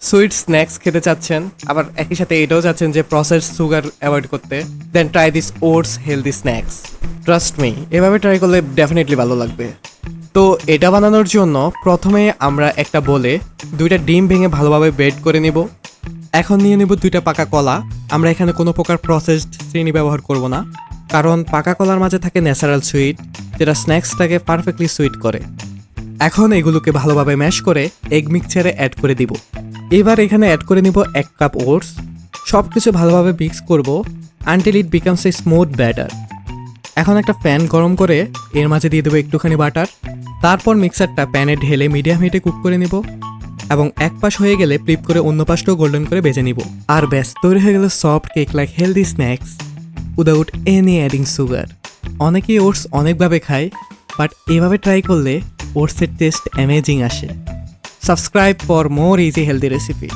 Sweet snacks খেতে চাচ্ছেন, আবার একই সাথে এটাও চাচ্ছেন যে প্রসেসড সুগার অ্যাভয়েড করতে, then try this oats healthy snacks. Trust me, এভাবে ট্রাই করলে ডেফিনেটলি ভালো লাগবে। তো এটা বানানোর জন্য প্রথমে আমরা একটা বলে 2টা ডিম ভেঙে ভালোভাবে বেড করে নিব। এখন নিয়ে নেব 2টা পাকা কলা। আমরা এখানে কোনো প্রকার প্রসেসড চিনি ব্যবহার করব না, কারণ পাকা কলার মাঝে থাকে ন্যাচারাল সুইট, যেটা স্ন্যাক্সটাকে পারফেক্টলি সুইট করে। এখন এগুলোকে ভালোভাবে ম্যাশ করে এগ মিক্সচারে অ্যাড করে দিব। এবার এখানে অ্যাড করে নিব 1 কাপ ওটস। সব কিছু ভালোভাবে মিক্স করব until it becomes a smooth batter. এখন একটা প্যান গরম করে এর মাঝে দিয়ে দেবো একটুখানি বাটার। তারপর মিক্সারটা প্যানে ঢেলে মিডিয়াম হিটে কুক করে নিব এবং এক পাশ হয়ে গেলে ফ্লিপ করে অন্য পাশটাও গোল্ডেন করে ভেজে নিব। আর ব্যাস, তৈরি হয়ে গেল soft cake like healthy snacks without any adding sugar. অনেকেই ওটস অনেকভাবে খায়, বাট এভাবে ট্রাই করলে ওটসের টেস্ট অ্যামেজিং আসে। Subscribe for more easy healthy recipe.